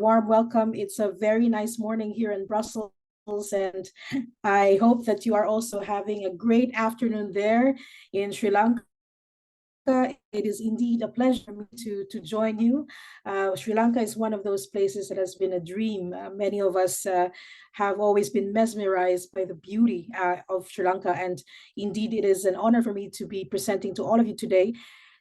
warm welcome. It's a very nice morning here in Brussels, and I hope that you are also having a great afternoon there in Sri Lanka. It is indeed a pleasure to join you. Sri Lanka is one of those places that has been a dream. Many of us have always been mesmerized by the beauty of Sri Lanka, and indeed it is an honor for me to be presenting to all of you today.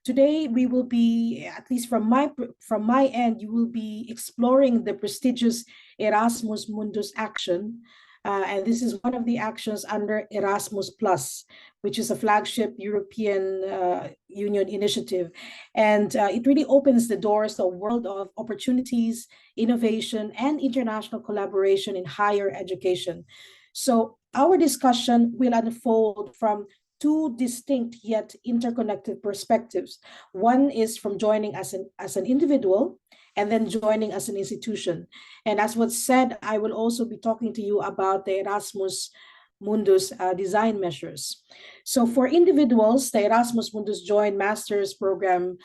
Today we will be, at least from my end, you will be exploring the prestigious Erasmus Mundus action. And this is one of the actions under Erasmus Plus, which is a flagship European Union initiative. And it really opens the doors to a world of opportunities, innovation, and international collaboration in higher education. So our discussion will unfold from two distinct yet interconnected perspectives. One is from joining as an individual, and then joining as an institution. And as was said, I will also be talking to you about the Erasmus Mundus design measures. So for individuals, the Erasmus Mundus Joint Master's Program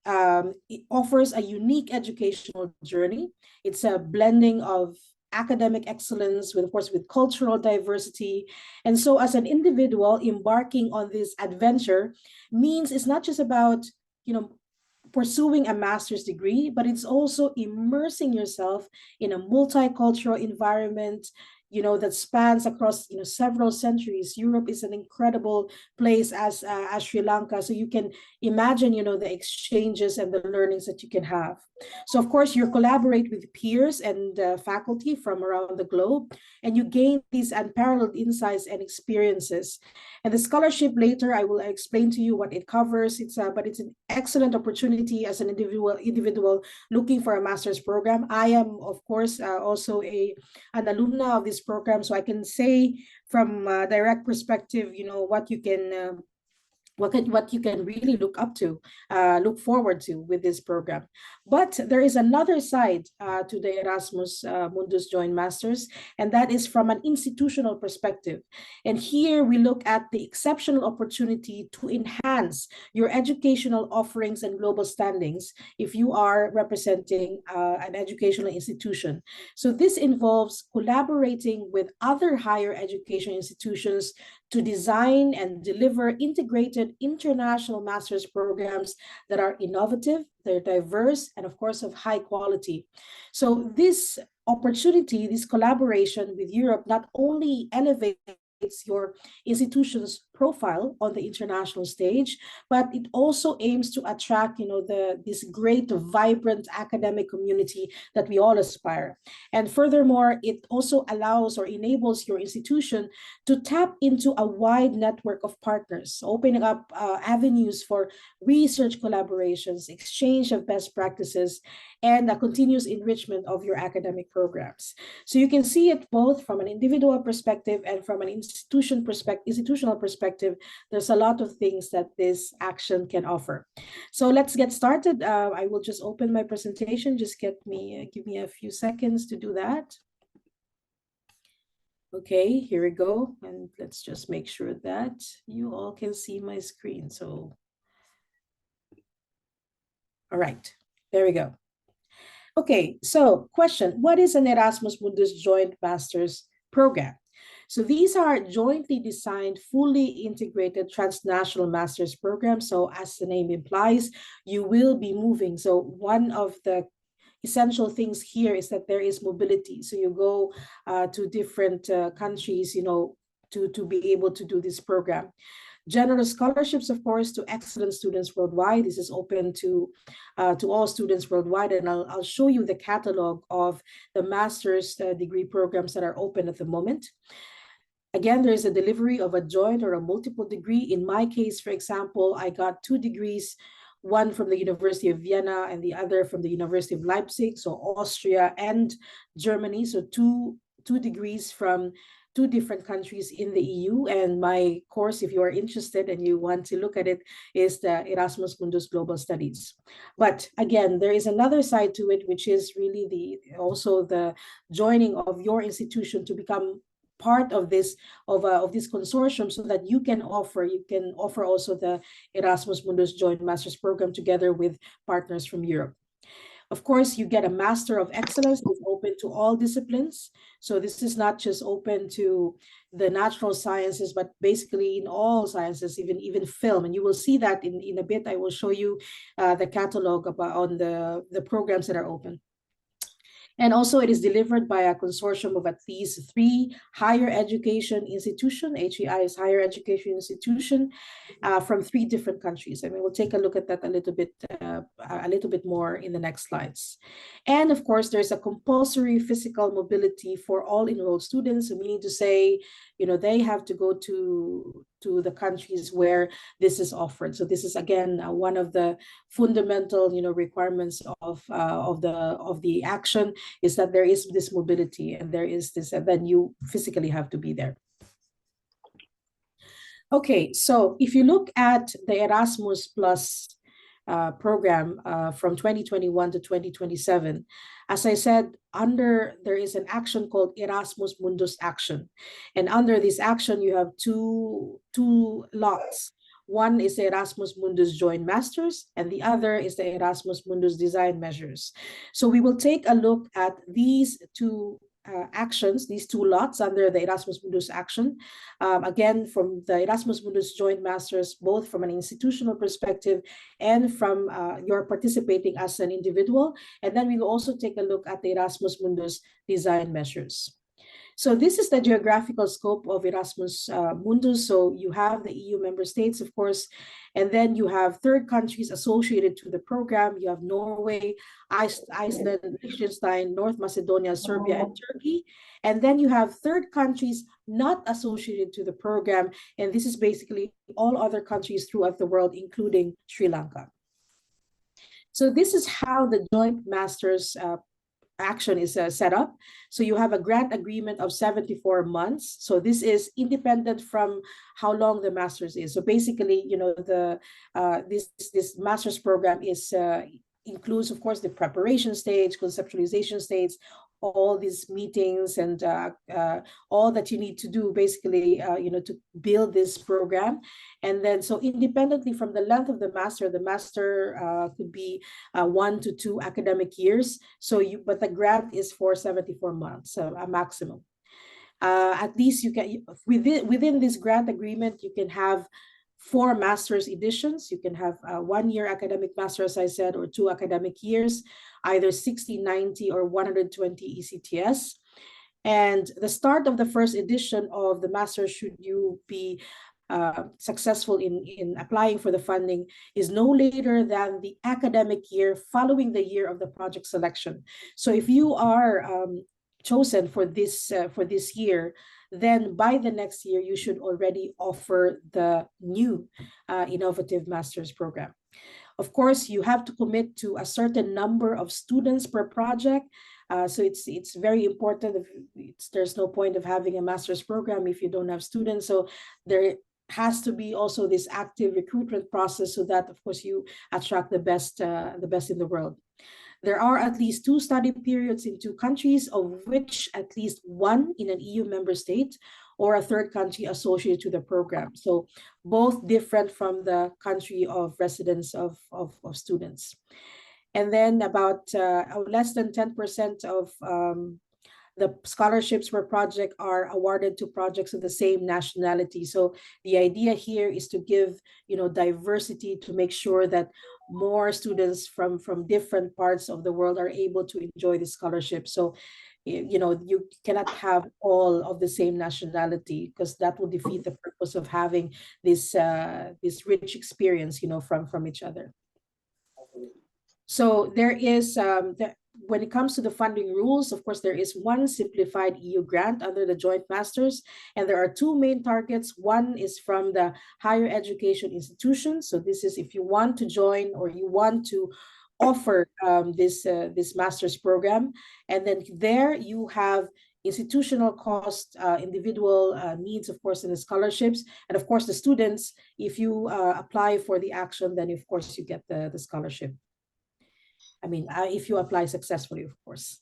it offers a unique educational journey. It's a blending of academic excellence with, of course, with cultural diversity. And so as an individual embarking on this adventure means it's not just about, pursuing a master's degree, but it's also immersing yourself in a multicultural environment, that spans across, several centuries. Europe is an incredible place as Sri Lanka. So you can imagine, the exchanges and the learnings that you can have. So of course, you collaborate with peers and faculty from around the globe, and you gain these unparalleled insights and experiences. And the scholarship later, I will explain to you what it covers. But it's an excellent opportunity as an individual looking for a master's program. I am, of course, also an alumna of this program, so I can say from a direct perspective, what you can really look forward to with this program. But there is another side to the Erasmus Mundus Joint Masters, and that is from an institutional perspective. And here we look at the exceptional opportunity to enhance your educational offerings and global standings if you are representing an educational institution. So this involves collaborating with other higher education institutions to design and deliver integrated international master's programs that are innovative, they're diverse, and of course of high quality. So this opportunity, this collaboration with Europe not only elevates your institution's profile on the international stage, but it also aims to attract, this great, vibrant academic community that we all aspire. And furthermore, it also allows or enables your institution to tap into a wide network of partners, opening up avenues for research collaborations, exchange of best practices, and a continuous enrichment of your academic programs. So you can see it both from an individual perspective and from an institutional perspective. There's a lot of things that this action can offer. So let's get started. I will just open my presentation. Just give me a few seconds to do that. Okay, here we go. And let's just make sure that you all can see my screen. So, all right, there we go. Okay, so question, what is an Erasmus Mundus Joint Master's Program? So these are jointly designed, fully integrated transnational master's programs. So as the name implies, you will be moving. So one of the essential things here is that there is mobility. So you go to different countries, to be able to do this program. Generous scholarships, of course, to excellent students worldwide. This is open to all students worldwide, and I'll show you the catalog of the master's degree programs that are open at the moment. Again, there is a delivery of a joint or a multiple degree. In my case, for example, I got 2 degrees, one from the University of Vienna and the other from the University of Leipzig, so Austria and Germany. So two degrees from 2 different countries in the EU. And my course, if you are interested and you want to look at it, is the Erasmus Mundus Global Studies. But again, there is another side to it, which is really also the joining of your institution to become part of this consortium, so that you can offer also the Erasmus Mundus Joint Master's Program together with partners from Europe. Of course, you get a Master of Excellence that's open to all disciplines. So this is not just open to the natural sciences, but basically in all sciences, even film. And you will see that in a bit. I will show you the catalog about on the programs that are open. And also it is delivered by a consortium of at least 3 higher education institution. HEI is higher education institution from 3 different countries. I mean, we'll take a look at that a little bit more in the next slides. And of course, there's a compulsory physical mobility for all enrolled students, meaning to say, you know, they have to go to the countries where this is offered. So this is again one of the fundamental, you know, requirements of the action is that there is this mobility and there is this, and then you physically have to be there. Okay, so if you look at the Erasmus Plus program from 2021 to 2027, as I said, there is an action called Erasmus Mundus Action. And under this action, you have two lots. One is the Erasmus Mundus Joint Masters, and the other is the Erasmus Mundus Design Measures. So we will take a look at these two actions, these 2 lots under the Erasmus Mundus action. Again, from the Erasmus Mundus Joint Masters, both from an institutional perspective and from your participating as an individual. And then we will also take a look at the Erasmus Mundus Design Measures. So this is the geographical scope of Erasmus Mundus. So you have the EU member states, of course, and then you have 3rd countries associated to the program. You have Norway, Iceland, Liechtenstein, North Macedonia, Serbia, and Turkey. And then you have 3rd countries not associated to the program. And this is basically all other countries throughout the world, including Sri Lanka. So this is how the Joint Masters action is set up. So you have a grant agreement of 74 months. So this is independent from how long the master's is. So basically, you know, this master's program is includes, of course, the preparation stage, conceptualization stage, all these meetings and all that you need to do basically, you know, to build this program. And then, so independently from the length of the master could be 1 to 2 academic years. So but the grant is for 74 months, so a maximum. At least you can, within this grant agreement, you can have 4 master's editions. You can have a 1-year academic master, as I said, or 2 academic years, either 60, 90, or 120 ECTS. And the start of the first edition of the master, should you be successful in applying for the funding, is no later than the academic year following the year of the project selection. So if you are chosen for this year, then by the next year, you should already offer the new innovative master's program. Of course, you have to commit to a certain number of students per project. So it's very important. There's no point of having a master's program if you don't have students. So there has to be also this active recruitment process so that, of course, you attract the best in the world. There are at least 2 study periods in 2 countries, of which at least 1 in an EU member state or a 3rd country associated to the program. So both different from the country of residence of students. And then about less than 10% of the scholarships per project are awarded to projects of the same nationality. So the idea here is to give, you know, diversity, to make sure that more students from different parts of the world are able to enjoy the scholarship. So, you know, you cannot have all of the same nationality, because that will defeat the purpose of having this rich experience, you know, from each other. So there is when it comes to the funding rules, of course, there is 1 simplified EU grant under the Joint Masters, and there are 2 main targets. One is from the higher education institutions. So this is if you want to join or you want to offer this master's program. And then there you have institutional cost, individual needs, of course, and the scholarships. And of course, the students, if you apply for the action, then of course you get the scholarship. I mean, if you apply successfully, of course.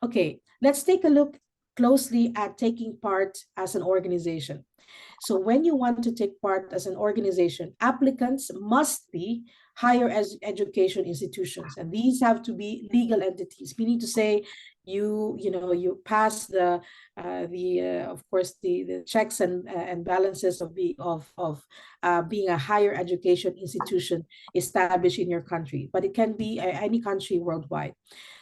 Okay, let's take a look closely at taking part as an organization. So when you want to take part as an organization, applicants must be higher education institutions, and these have to be legal entities, meaning to say you pass of course the checks and balances of being a higher education institution established in your country, but it can be any country worldwide.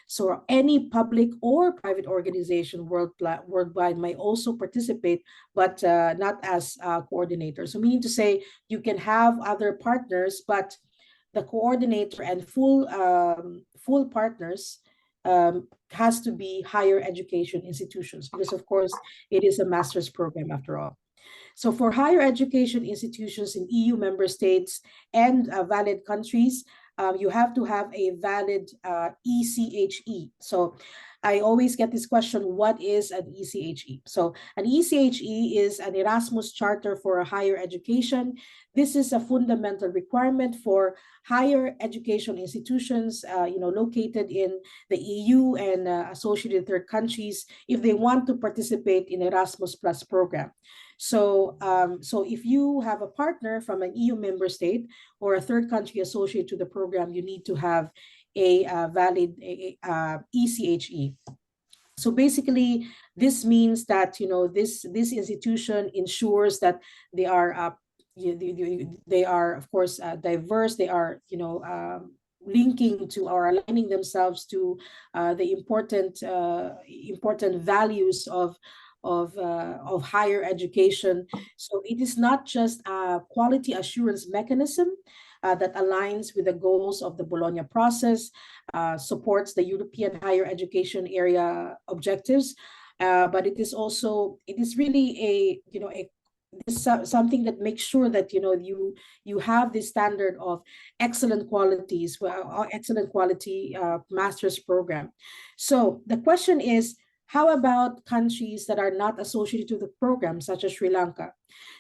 So any public or private organization worldwide might also participate, but not as a coordinator. So meaning to say you can have other partners, but the coordinator and full partners has to be higher education institutions, because of course it is a master's program after all. So for higher education institutions in EU member states and valid countries, you have to have a valid ECHE. So I always get this question, what is an ECHE? So an ECHE is an Erasmus Charter for a Higher Education. This is a fundamental requirement for higher education institutions, located in the EU and associated third countries if they want to participate in Erasmus Plus program. So, so if you have a partner from an EU member state or a third country associated to the program, you need to have a valid ECHE. So basically, this means that this institution ensures that they are they are of course diverse. They are linking to or aligning themselves to the important values of higher education. So it is not just a quality assurance mechanism that aligns with the goals of the Bologna process, supports the European higher education area objectives, but it is really something that makes sure that you have this standard of excellent quality master's program. So the question is, how about countries that are not associated to the program, such as Sri Lanka?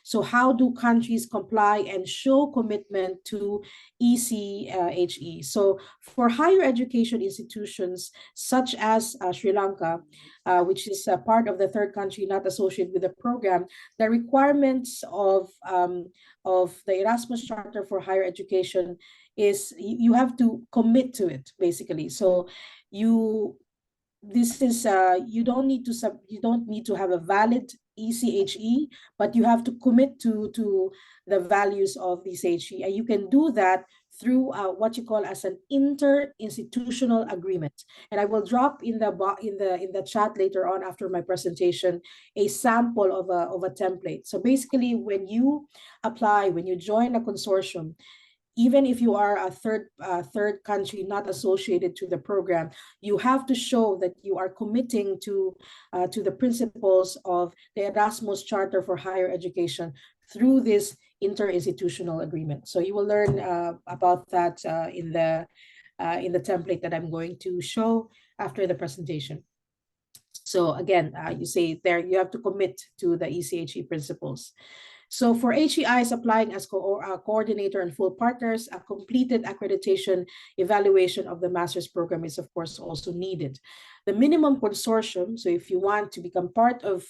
So how do countries comply and show commitment to ECHE? So for higher education institutions, such as Sri Lanka, which is a part of the third country not associated with the program, the requirements of the Erasmus Charter for Higher Education is you have to commit to it, basically. So this is you don't need to have a valid ECHE, but you have to commit to the values of the ECHE, and you can do that through what you call as an interinstitutional agreement. And I will drop in the chat later on after my presentation a sample of a template. So basically, when you join a consortium, even if you are a third country not associated to the program, you have to show that you are committing to the principles of the Erasmus Charter for Higher Education through this interinstitutional agreement. So you will learn about that in the template that I'm going to show after the presentation. So again, you say there you have to commit to the ECHE principles. So for HEIs applying as coordinator and full partners, a completed accreditation evaluation of the master's program is of course also needed. The minimum consortium, so if you want to become part of,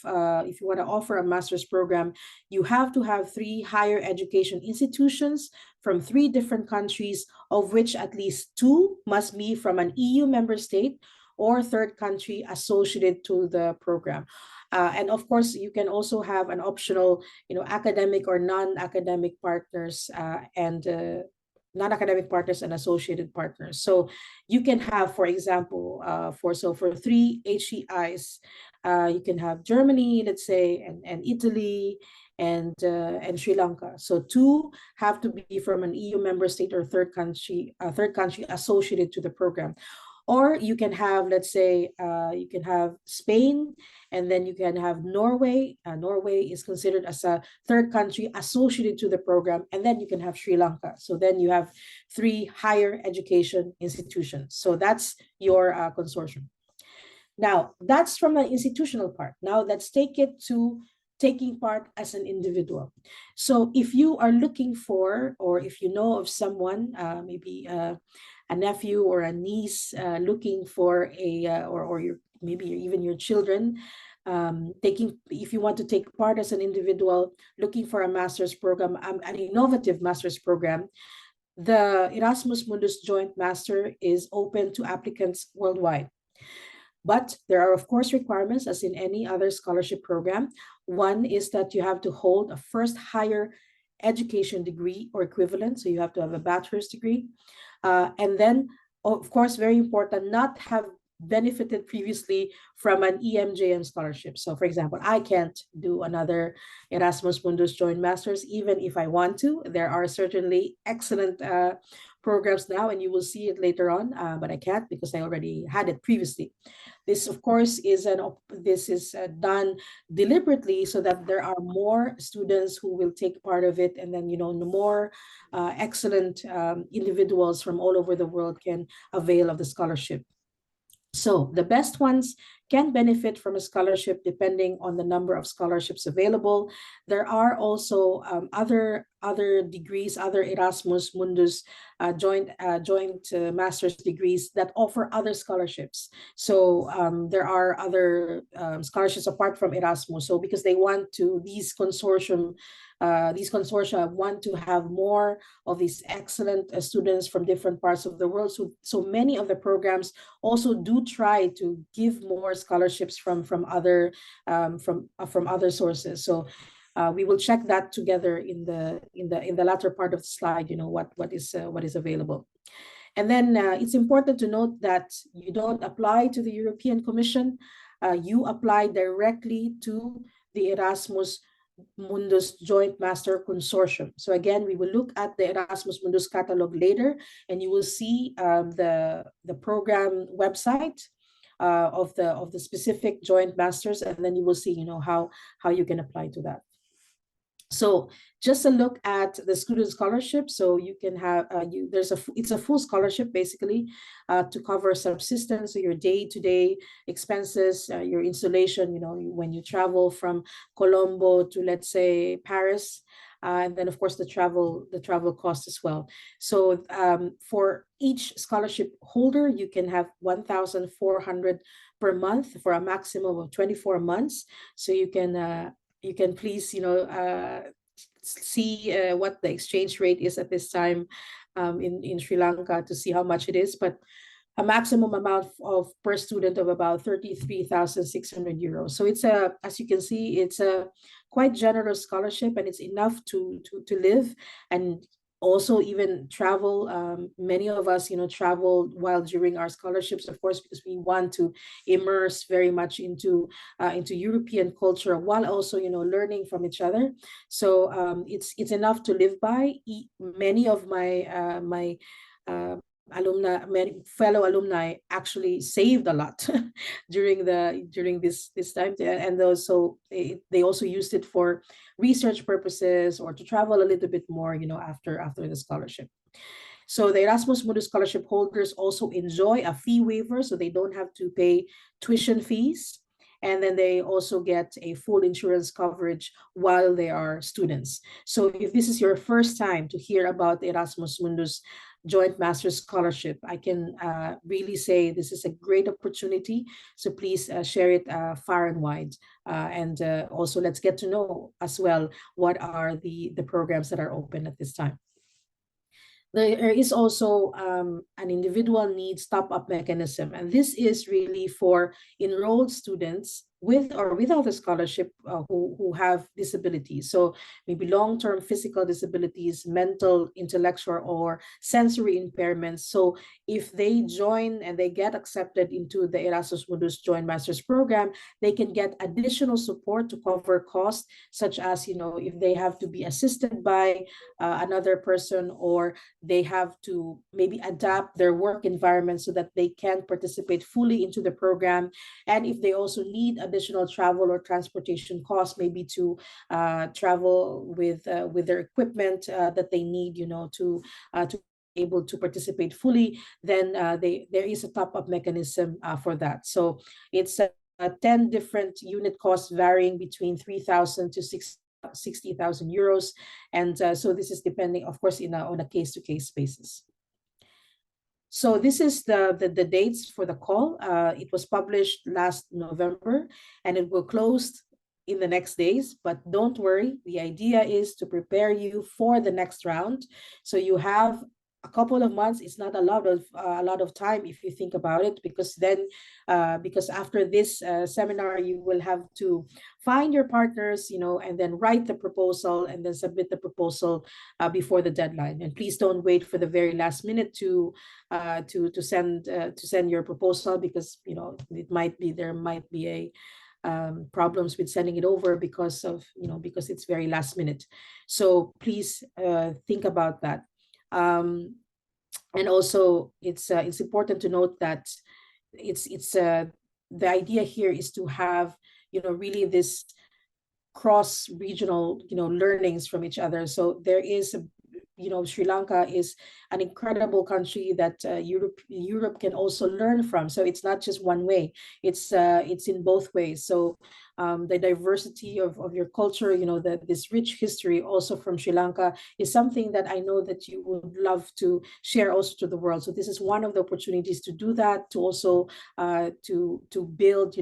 if you want to offer a master's program, you have to have 3 higher education institutions from 3 different countries, of which at least 2 must be from an EU member state or third country associated to the program. And of course, you can also have an optional, academic or non-academic partners and non-academic partners and associated partners. So you can have, for example, for 3 HEIs, you can have Germany, let's say, and Italy, and Sri Lanka. So 2 have to be from an EU member state or third country associated to the program. Or you can have, let's say, you can have Spain, and then you can have Norway. Norway is considered as a third country associated to the program, and then you can have Sri Lanka. So then you have 3 higher education institutions. So that's your consortium. Now, that's from the institutional part. Now let's take it to taking part as an individual. So if you are looking for, or if you know of someone, maybe a nephew or a niece looking for a, or maybe even your children if you want to take part as an individual looking for a master's program, an innovative master's program, the Erasmus Mundus Joint Master is open to applicants worldwide. But there are, of course, requirements as in any other scholarship program. One is that you have to hold a first higher education degree or equivalent. So you have to have a bachelor's degree. And then, of course, very important, not have benefited previously from an EMJM scholarship. So for example, I can't do another Erasmus Mundus Joint Masters, even if I want to. There are certainly excellent programs now, and you will see it later on, but I can't because I already had it previously. This, of course, is done deliberately so that there are more students who will take part of it, and then more excellent individuals from all over the world can avail of the scholarship. So the best ones can benefit from a scholarship depending on the number of scholarships available. There are also other degrees, other Erasmus Mundus joint master's degrees that offer other scholarships. So there are other scholarships apart from Erasmus. So because they want to, these consortia want to have more of these excellent students from different parts of the world. So many of the programs also do try to give more scholarships from other sources. So we will check that together in the latter part of the slide. What is available. And then it's important to note that you don't apply to the European Commission. You apply directly to the Erasmus Mundus Joint Master Consortium. So again, we will look at the Erasmus Mundus catalog later, and you will see the program website of the specific joint masters, and then you will see how you can apply to that. So just a look at the student scholarship. So you can have it's a full scholarship basically to cover subsistence, so your day-to-day expenses, your installation, when you travel from Colombo to, let's say, Paris, and then of course the travel cost as well. So for each scholarship holder, you can have 1,400 per month for a maximum of 24 months. So you can please see what the exchange rate is at this time in Sri Lanka to see how much it is, but a maximum amount of per student of about 33,600 euros. So it's as you can see, it's a quite generous scholarship, and it's enough to live and also even travel. Many of us travel while during our scholarships, of course, because we want to immerse very much into European culture while also learning from each other. So it's enough to live by. Many of my fellow alumni actually saved a lot during this time, and also they also used it for research purposes or to travel a little bit more after the scholarship. So the Erasmus Mundus scholarship holders also enjoy a fee waiver, so they don't have to pay tuition fees. And then they also get a full insurance coverage while they are students. So if this is your first time to hear about the Erasmus Mundus Joint Master's Scholarship, I can really say this is a great opportunity. So please share it far and wide. And also let's get to know as well what are the programs that are open at this time. There is also an individual needs top-up mechanism, and this is really for enrolled students with or without a scholarship who have disabilities. So maybe long-term physical disabilities, mental, intellectual, or sensory impairments. So if they join and they get accepted into the Erasmus Mundus Joint Masters program, they can get additional support to cover costs, such as, if they have to be assisted by another person, or they have to maybe adapt their work environment so that they can participate fully into the program. And if they also need additional travel or transportation costs, maybe to travel with their equipment that they need, to be able to participate fully, then there is a top-up mechanism for that. So it's 10 different unit costs varying between 3,000 to 60,000 euros. And so this is depending, of course, on a case-to-case basis. So this is the dates for the call. It was published last November, and it will close in the next days. But don't worry, the idea is to prepare you for the next round. So you have a couple of months. It's not a lot of time if you think about it, because then because after this seminar, you will have to find your partners, and then write the proposal and then submit the proposal before the deadline. And please don't wait for the very last minute to send your proposal, because there might be a problems with sending it over because it's very last minute. So please think about that. And also, it's important to note that it's the idea here is to have really this cross regional learnings from each other. So there is Sri Lanka is an incredible country that Europe can also learn from. So it's not just one way; it's in both ways. So the diversity of your culture, this rich history also from Sri Lanka is something that I know that you would love to share also to the world. So this is one of the opportunities to do that, to also to build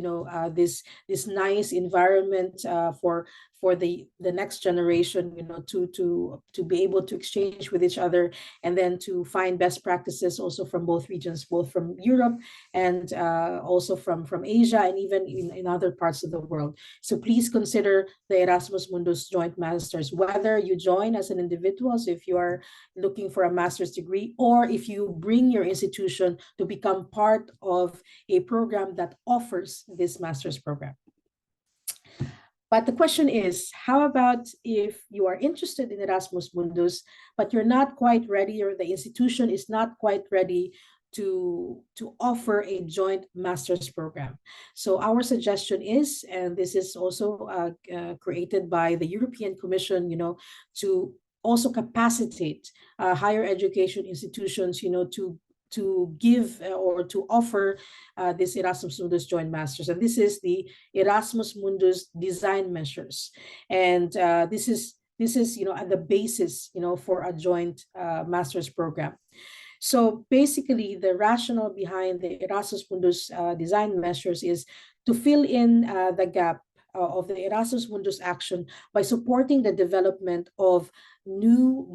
this nice environment for the next generation, to be able to exchange with each other, and then to find best practices also from both regions, both from Europe and also from Asia, and even in other parts of the world. So please consider the Erasmus Mundus Joint Masters, whether you join as an individual, so if you are looking for a master's degree, or if you bring your institution to become part of a program that offers this master's program. But the question is, how about if you are interested in Erasmus Mundus, but you're not quite ready, or the institution is not quite ready to offer a joint master's program? So our suggestion is, and this is also created by the European Commission, to also capacitate higher education institutions, to give or to offer this Erasmus Mundus Joint Masters. And this is the Erasmus Mundus Design Measures. And this is at the basis, for a joint master's program. So basically, the rationale behind the Erasmus Mundus Design Measures is to fill in the gap of the Erasmus Mundus action by supporting the development of new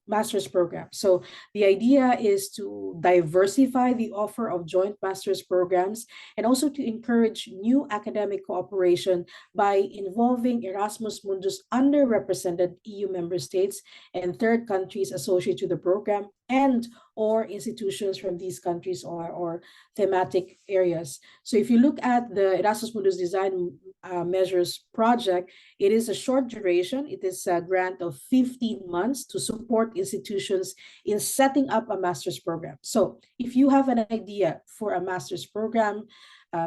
master's program. So the idea is to diversify the offer of joint master's programs, and also to encourage new academic cooperation by involving Erasmus Mundus underrepresented EU member states and third countries associated to the program, and or institutions from these countries or thematic areas. So if you look at the Erasmus Mundus Design Measures project, it is a short duration. It is a grant of 15 months to support institutions in setting up a master's program. So if you have an idea for a master's program,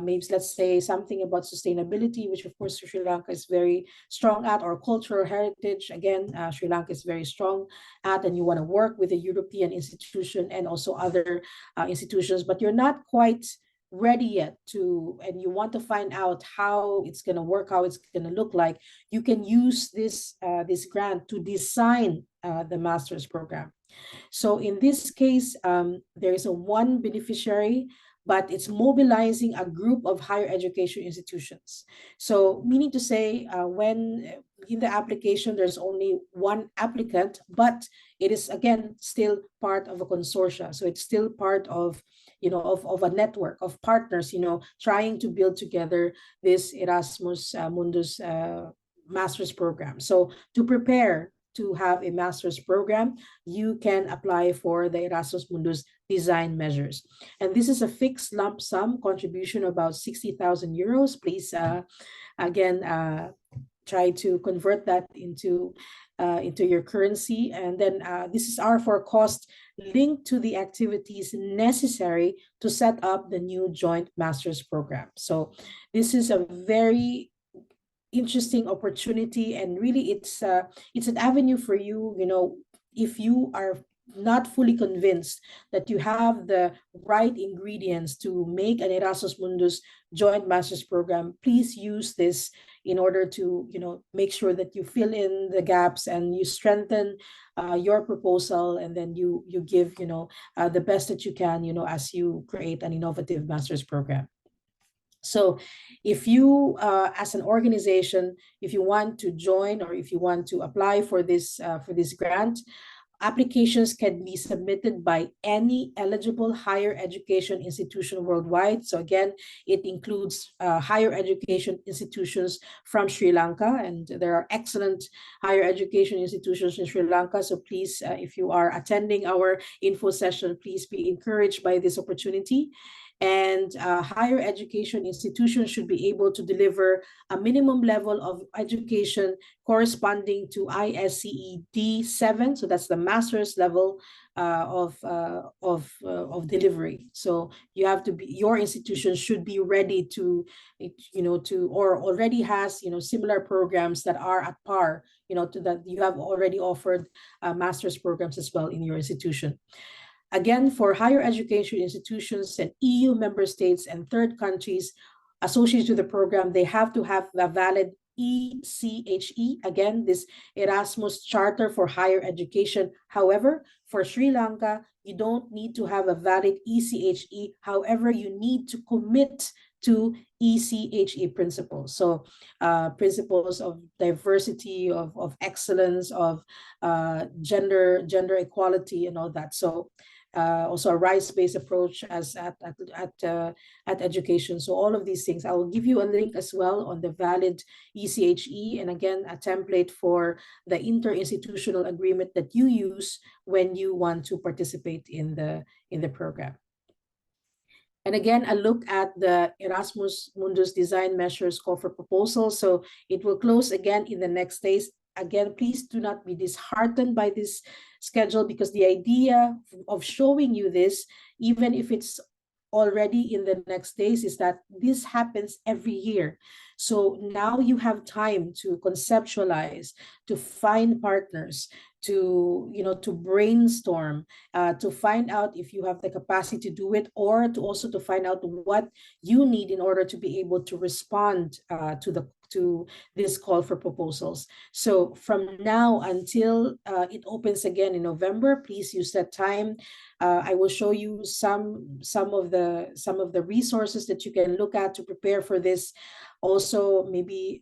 maybe let's say something about sustainability, which of course Sri Lanka is very strong at, or cultural heritage, again, Sri Lanka is very strong at, and you want to work with a European institution and also other institutions, but you're not quite ready yet and you want to find out how it's going to work, how it's going to look like, you can use this grant to design the master's program. So in this case, there is a one beneficiary, but it's mobilizing a group of higher education institutions. So meaning to say, when in the application, there's only one applicant, but it is again still part of a consortia. So it's still part of of a network of partners, trying to build together this Erasmus Mundus master's program. So to prepare to have a master's program, you can apply for the Erasmus Mundus Design Measures. And this is a fixed lump sum contribution, about 60,000 euros. Please, again, try to convert that into your currency. And then this is for cost linked to the activities necessary to set up the new joint master's program. So this is a very interesting opportunity, and really it's an avenue for you, if you are not fully convinced that you have the right ingredients to make an Erasmus Mundus joint master's program, please use this in order to, make sure that you fill in the gaps and you strengthen your proposal, and then you give, the best that you can, as you create an innovative master's program. So if you, as an organization, if you want to join or if you want to apply for this grant, applications can be submitted by any eligible higher education institution worldwide. So again, it includes higher education institutions from Sri Lanka, and there are excellent higher education institutions in Sri Lanka. So please, if you are attending our info session, please be encouraged by this opportunity. And higher education institutions should be able to deliver a minimum level of education corresponding to ISCE D7. So that's the master's level of delivery. So you have to be, your institution should be ready to, or already has, similar programs that are at par, to that you have already offered master's programs as well in your institution. Again, for higher education institutions and EU member states and third countries associated to the program, they have to have a valid ECHE, again, this Erasmus Charter for Higher Education. However, for Sri Lanka, you don't need to have a valid ECHE. However, you need to commit to ECHE principles. So principles of diversity, of excellence, of gender equality and all that. So also a rights-based approach as at education. So all of these things, I will give you a link as well on the valid ECHE, and again, a template for the interinstitutional agreement that you use when you want to participate in the program. And again, a look at the Erasmus Mundus design measures call for proposals. So it will close again in the next days. Again, please do not be disheartened by this schedule, because the idea of showing you this, even if it's already in the next days, is that this happens every year. So now you have time to conceptualize, to find partners, to brainstorm, to find out if you have the capacity to do it, or to also to find out what you need in order to be able to respond to this call for proposals. So from now until it opens again in November, please use that time. I will show you some of the resources that you can look at to prepare for this. Also, maybe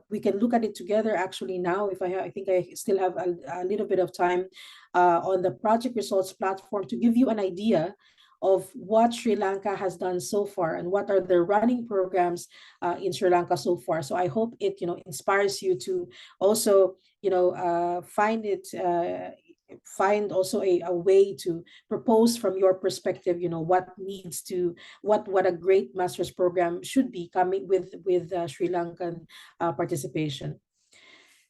we can look at it together actually now, if I think I still have a little bit of time on the project results platform, to give you an idea of what Sri Lanka has done so far and what are the running programs in Sri Lanka so far. So I hope it inspires you to also find also a way to propose from your perspective, what a great master's program should be coming with Sri Lankan participation.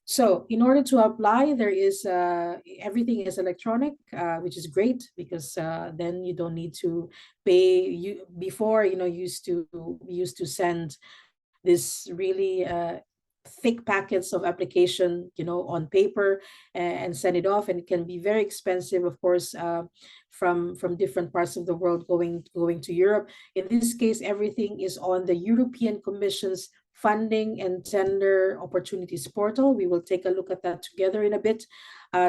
So in order to apply, there is everything is electronic, which is great, because then you don't need to pay. Before, used to send this really thick packets of application, on paper, and send it off, and it can be very expensive, of course, from different parts of the world going to Europe. In this case, everything is on the European Commission's Funding and Tender Opportunities portal. We will take a look at that together in a bit.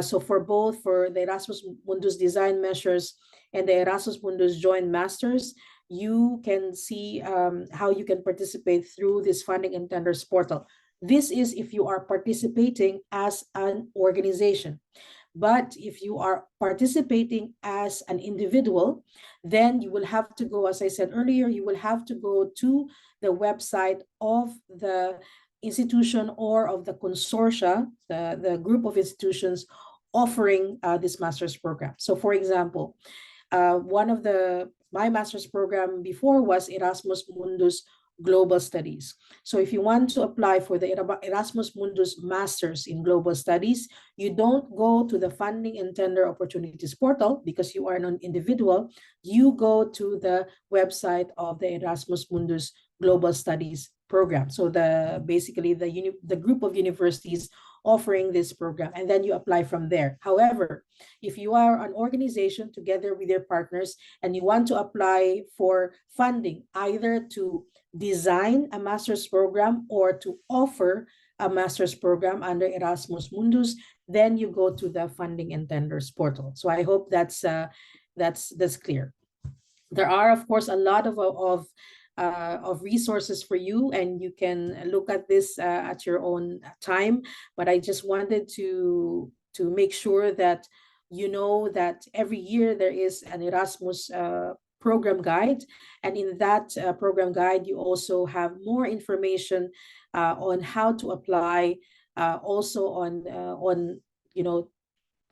So for the Erasmus Mundus design measures and the Erasmus Mundus joint masters, you can see how you can participate through this Funding and Tenders portal. This is if you are participating as an organization. But if you are participating as an individual, then you will have to go, as I said earlier, you will have to go to the website of the institution or of the consortia, the group of institutions offering this master's program. So for example, one of my master's program before was Erasmus Mundus Global Studies. So if you want to apply for the Erasmus Mundus Masters in Global Studies, you don't go to the Funding and Tender Opportunities portal because you are an individual. You go to the website of the Erasmus Mundus Global Studies program. So basically the group of universities offering this program, and then you apply from there. However, if you are an organization together with your partners and you want to apply for funding, either to design a master's program or to offer a master's program under Erasmus Mundus, then you go to the funding and tenders portal. So I hope that's clear. There are, of course, a lot of resources for you, and you can look at this at your own time. But I just wanted to make sure that you know that every year there is an Erasmus program guide, and in that program guide you also have more information on how to apply, also on you know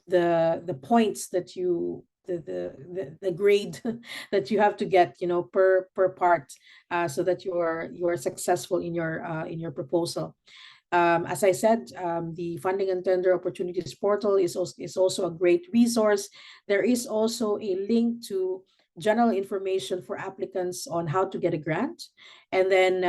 the points that you the grade that you have to get, you know, per part, so that you are successful in your proposal. As I said, the Funding and Tender Opportunities portal is also a great resource. There is also a link to general information for applicants on how to get a grant. And then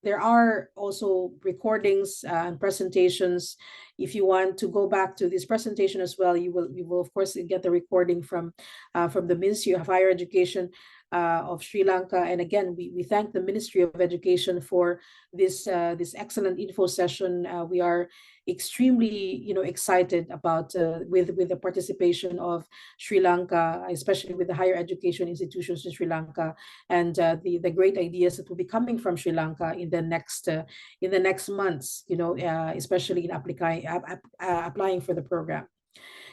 there are also recordings and presentations. If you want to go back to this presentation as well, you will of course get the recording from the Ministry of Higher Education of Sri Lanka. And again, we thank the Ministry of Education for this excellent info session. We are extremely excited about with the participation of Sri Lanka, especially with the higher education institutions in Sri Lanka, and the great ideas that will be coming from Sri Lanka in the next months, especially in applying for the program.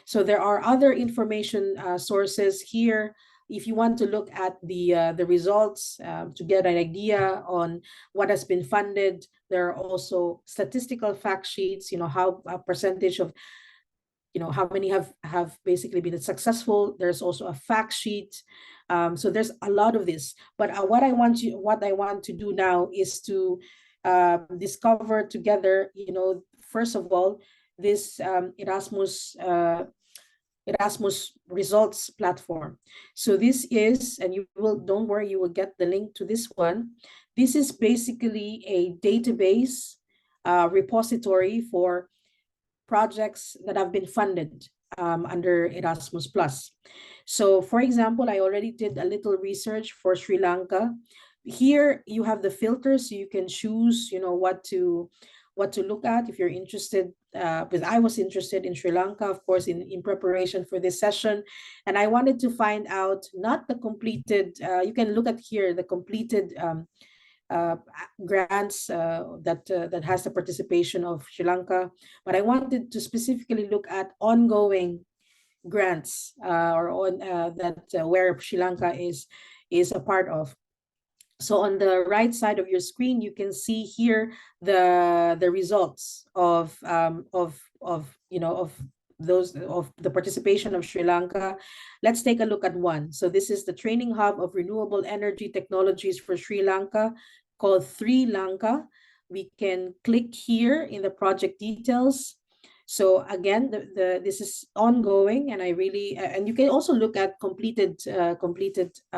So there are other information sources here. If you want to look at the results to get an idea on what has been funded, there are also statistical fact sheets, how a percentage of, how many have basically been successful. There's also a fact sheet. So there's a lot of this. But what I want to do now is to discover together, first of all, this Erasmus results platform. So this is, and don't worry, you will get the link to this one. This is basically a database repository for projects that have been funded under Erasmus+. So for example, I already did a little research for Sri Lanka. Here you have the filters, so you can choose, what to look at if you're interested. Because I was interested in Sri Lanka, of course, in preparation for this session. And I wanted to find out not the completed, you can look at here, the completed grants that has the participation of Sri Lanka. But I wanted to specifically look at ongoing grants where Sri Lanka is a part of. So on the right side of your screen, you can see here the results of the participation of Sri Lanka. Let's take a look at one. So this is the training hub of renewable energy technologies for Sri Lanka, called 3 Lanka. We can click here in the project details. So again, this is ongoing, and I really and you can also look at completed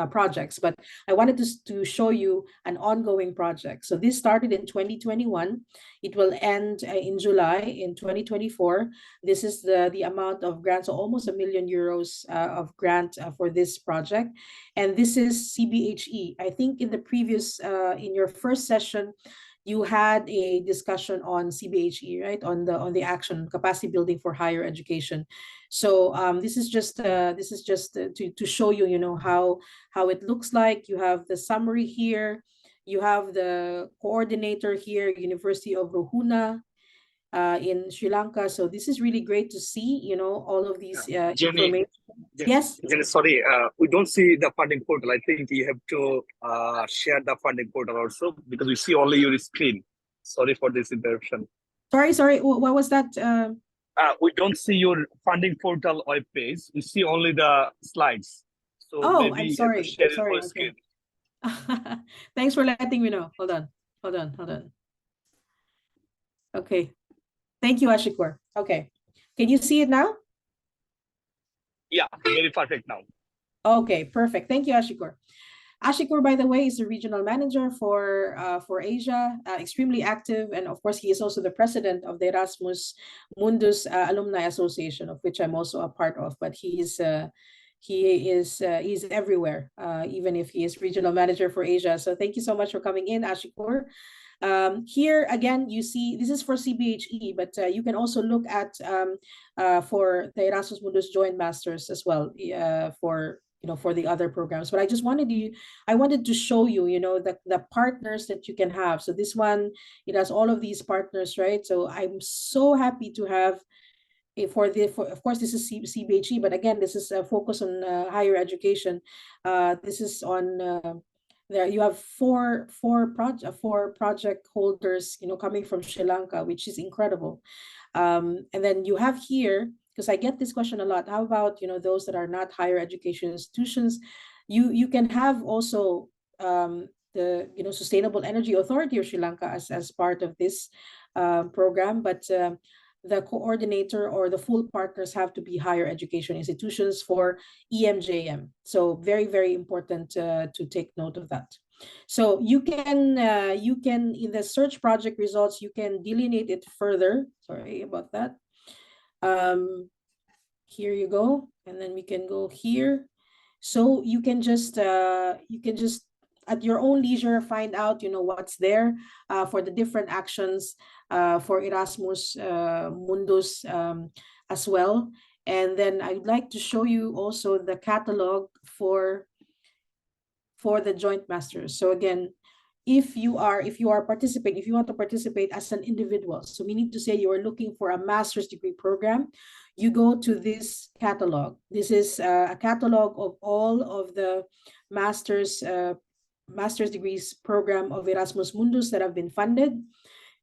projects, but I wanted to show you an ongoing project. So this started in 2021. It will end in July in 2024. This is the amount of grants, so almost €1 million of grant for this project, and this is CBHE. I think in the previous in your first session, you had a discussion on CBHE, right? On the action capacity building for higher education. So this is just to show you, how it looks like. You have the summary here. You have the coordinator here, University of Ruhuna in Sri Lanka. So this is really great to see, all of these information. Yes. Jenny, sorry, we don't see the funding portal. I think you have to share the funding portal also, because we see only your screen. Sorry for this interruption. Sorry. What was that? We don't see your funding portal web page. We see only the slides. So maybe I'm sorry. You have to share your screen. Thanks for letting me know. Hold on. Okay. Thank you, Ashikor. Okay. Can you see it now? Yeah, very perfect now. Okay, perfect. Thank you, Ashikor. Ashikur, by the way, is the regional manager for Asia, extremely active, and of course, he is also the president of the Erasmus Mundus Alumni Association, of which I'm also a part of. But he's everywhere, even if he is regional manager for Asia. So thank you so much for coming in, Ashikur. Here again, you see this is for CBHE, but you can also look at for the Erasmus Mundus Joint Masters as well, for for the other programs. But I wanted to show you, the partners that you can have. So this one, it has all of these partners, right? So I'm so happy to have of course this is CBHE, but again, this is a focus on higher education. This is on there you have four project holders, coming from Sri Lanka, which is incredible. And then you have here, because I get this question a lot, how about those that are not higher education institutions? You can have also the Sustainable Energy Authority of Sri Lanka as part of this program, but the coordinator or the full partners have to be higher education institutions for EMJM. So very, very important to take note of that. So you can in the search project results, you can delineate it further. Sorry about that. Here you go, and then we can go here. So you can just at your own leisure find out what's there for the different actions for Erasmus Mundus as well. And then I'd like to show you also the catalog for the joint masters. So again, if you want to participate as an individual, so we need to say you are looking for a master's degree program, you go to this catalog. This is a catalog of all of the master's degrees program of Erasmus Mundus that have been funded.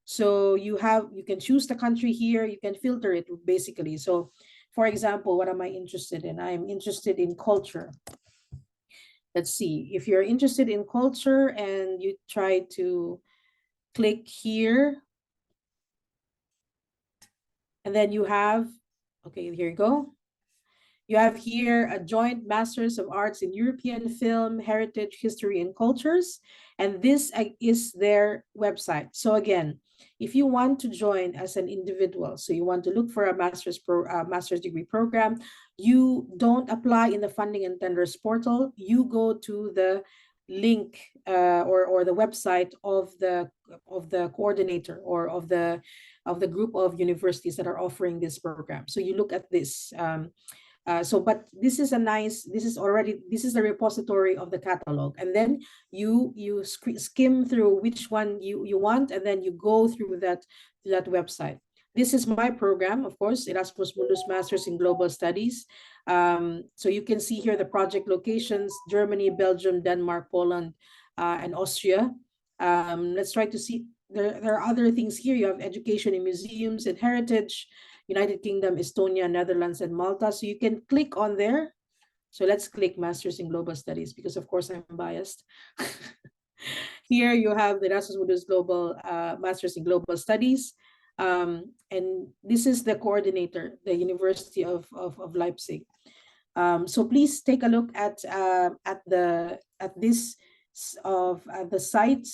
So you can choose the country here, you can filter it basically. So for example, what am I interested in? I'm interested in culture. Let's see, if you're interested in culture and you try to click here, and then you have, okay, here you go. You have here a joint Masters of Arts in European Film, Heritage, History, and Cultures. And this is their website. So again, if you want to join as an individual, so you want to look for a master's degree program, you don't apply in the funding and tenders portal. You go to the link or the website of the coordinator or of the group of universities that are offering this program. So you look at this. But this is the repository of the catalog, and then you skim through which one you want, and then you go through that website. This is my program, of course, Erasmus Mundus Masters in Global Studies. So you can see here the project locations: Germany, Belgium, Denmark, Poland, and Austria. Let's try to see. There are other things here. You have education in museums and heritage, United Kingdom, Estonia, Netherlands, and Malta. So you can click on there. So let's click Masters in Global Studies, because of course I'm biased. Here you have the Erasmus Mundus Global Masters in Global Studies. And this is the coordinator, the University of Leipzig. So please take a look at the site.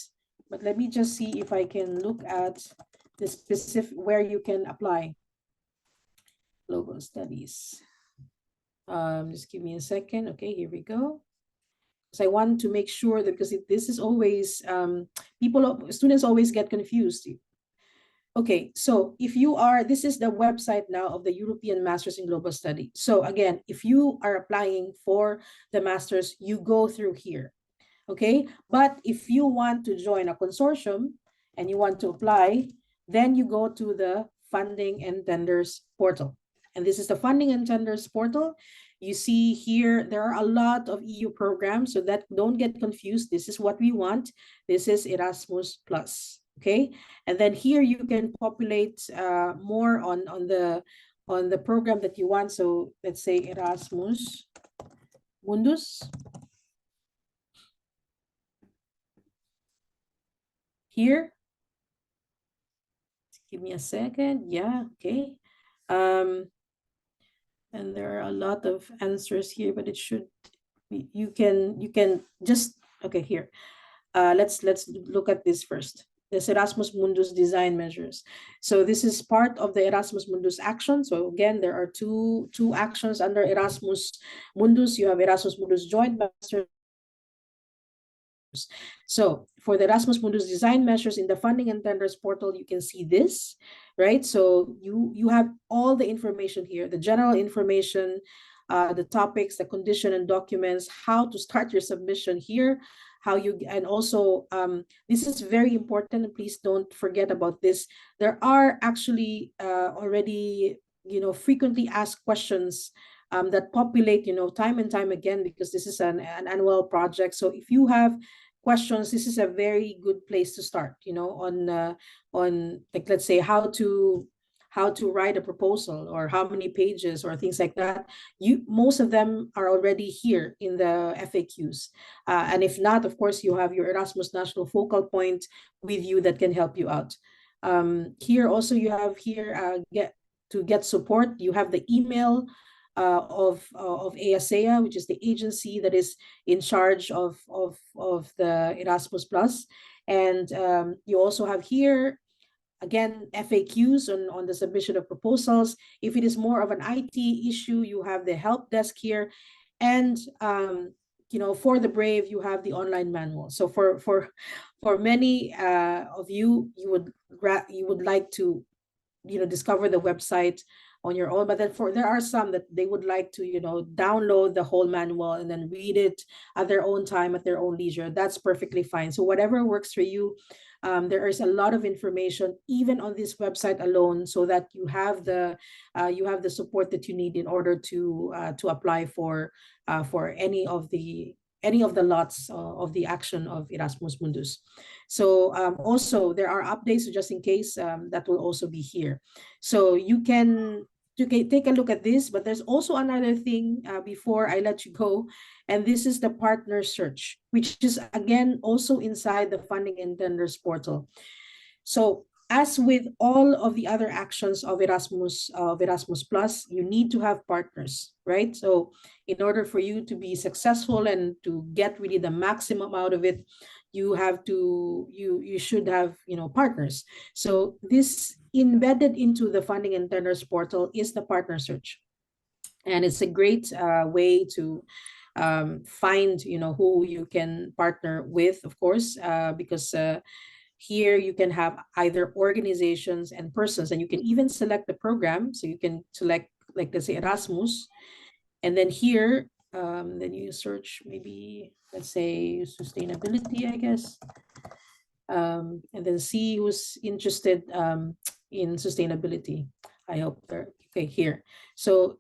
But let me just see if I can look at the specific where you can apply. Global Studies. Just give me a second. Okay, here we go. So I want to make sure that, because this is always students always get confused. Okay, so this is the website now of the European Masters in Global Study. So again, if you are applying for the masters, you go through here. Okay, but if you want to join a consortium and you want to apply, then you go to the funding and tenders portal. And this is the funding and tenders portal. You see here, there are a lot of EU programs, so that don't get confused. This is what we want. This is Erasmus Plus. Okay, and then here you can populate more on the program that you want. So let's say Erasmus Mundus. Here, give me a second. Yeah, okay. And there are a lot of answers here, but it should be, you can just Okay, here. Let's look at this first. This Erasmus Mundus design measures. So this is part of the Erasmus Mundus action. So again, there are two actions under Erasmus Mundus. You have Erasmus Mundus Joint Master. So for the Erasmus Mundus design measures in the funding and tenders portal, you can see this, right? So you have all the information here, the general information, the topics, the condition and documents, how to start your submission here, how you, and also this is very important, and please don't forget about this. There are actually already, frequently asked questions that populate, time and time again, because this is an annual project. So if you have questions, this is a very good place to start, on, like, let's say how to write a proposal, or how many pages, or things like that. Most of them are already here in the FAQs. And if not, of course, you have your Erasmus National Focal Point with you that can help you out. Here also, you have here, get support. You have the email of ASEA, which is the agency that is in charge of the Erasmus Plus. And you also have here, again, FAQs on the submission of proposals. If it is more of an IT issue, you have the help desk here. And for the brave, you have the online manual. So for many of you, you would like to discover the website on your own, but then there are some that they would like to download the whole manual and then read it at their own time, at their own leisure. That's perfectly fine. So whatever works for you. There is a lot of information even on this website alone, so that you have the support that you need in order to apply for any of the lots of the action of Erasmus Mundus. So also there are updates, so just in case, that will also be here. So you can take a look at this, but there's also another thing before I let you go, and this is the partner search, which is again also inside the funding and tenders portal. So as with all of the other actions of Erasmus Plus, you need to have partners, right? So in order for you to be successful and to get really the maximum out of it, you should have partners. So this embedded into the funding and tenders portal is the partner search, and it's a great way to find who you can partner with, of course, because here you can have either organizations and persons, and you can even select the program. So you can select, like, let's say Erasmus, and then here then you search, maybe let's say sustainability, I guess, and then see who's interested in sustainability. I hope they're okay here. So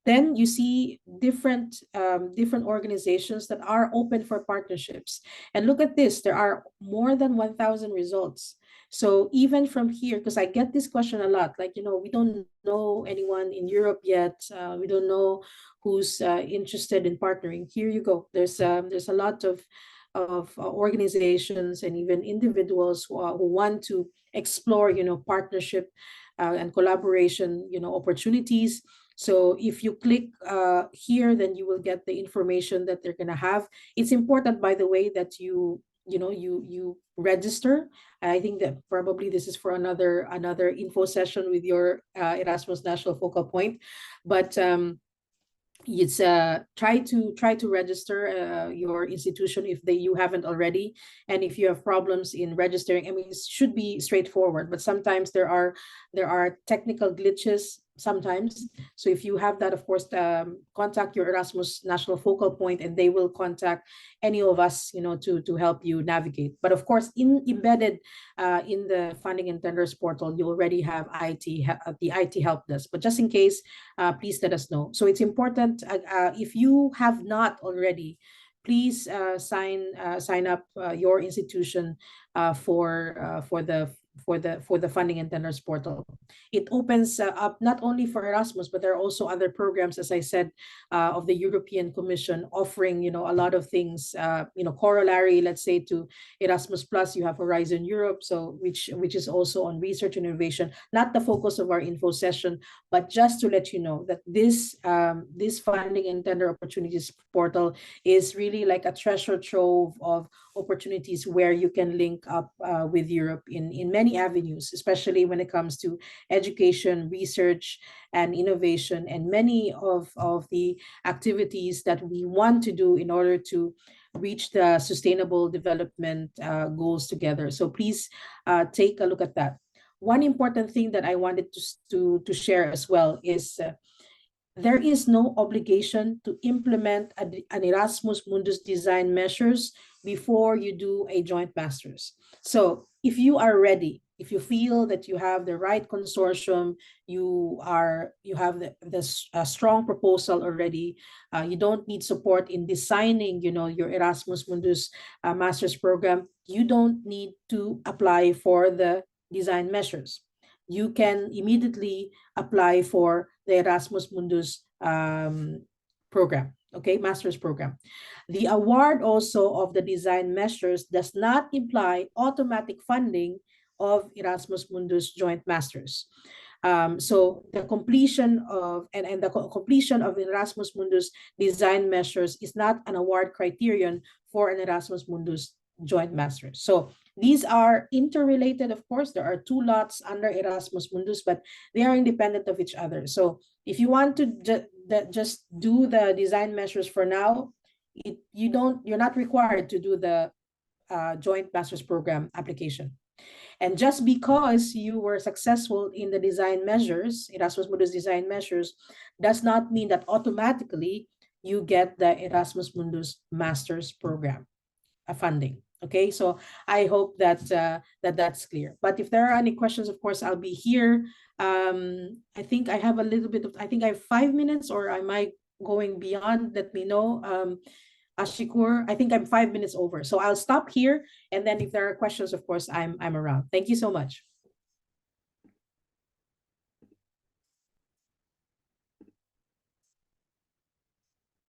then you see different organizations that are open for partnerships. And look at this, there are more than 1,000 results. So even from here, because I get this question a lot, like, we don't know anyone in Europe yet. We don't know who's interested in partnering. Here you go. There's a lot of organizations and even individuals who want to explore, partnership and collaboration, opportunities. So if you click here, then you will get the information that they're going to have. It's important, by the way, that you register. I think that probably this is for another info session with your Erasmus National Focal Point, but it's try to register your institution if you haven't already. And if you have problems in registering, I mean, it should be straightforward, but sometimes there are technical glitches sometimes. So if you have that, of course, contact your Erasmus National Focal Point, and they will contact any of us, to help you navigate. But of course, embedded in the funding and tenders portal, you already have the IT help desk. But just in case, please let us know. So it's important, if you have not already, please sign up your institution for for the funding and tenders portal. It opens up not only for Erasmus, but there are also other programs, as I said, of the European Commission offering, you know, a lot of things, you know, corollary, let's say, to Erasmus Plus. You have Horizon Europe, so which is also on research and innovation, not the focus of our info session, but just to let you know that this funding and tender opportunities portal is really like a treasure trove of opportunities where you can link up with Europe in many avenues, especially when it comes to education, research, and innovation, and many of the activities that we want to do in order to reach the sustainable development goals together. So please take a look at that. One important thing that I wanted to share as well is there is no obligation to implement an Erasmus Mundus design measures before you do a joint master's. So if you are ready, if you feel that you have the right consortium, you have the strong proposal already, you don't need support in designing, you know, your Erasmus Mundus master's program, you don't need to apply for the design measures. You can immediately apply for the Erasmus Mundus program, okay, master's program. The award also of the design measures does not imply automatic funding of Erasmus Mundus joint masters. So the completion of and the completion of Erasmus Mundus design measures is not an award criterion for an Erasmus Mundus joint masters. So these are interrelated, of course. There are two lots under Erasmus Mundus, but they are independent of each other. So if you want to just do the design measures for now, you're not required to do the joint master's program application. And just because you were successful in the design measures, Erasmus Mundus design measures, does not mean that automatically you get the Erasmus Mundus master's program funding. Okay, so I hope that that's clear. But if there are any questions, of course, I'll be here. I think I have a little bit of, I think I have 5 minutes, or am I going beyond? Let me know. Ashikur, I think I'm 5 minutes over. So I'll stop here. And then if there are questions, of course, I'm around. Thank you so much.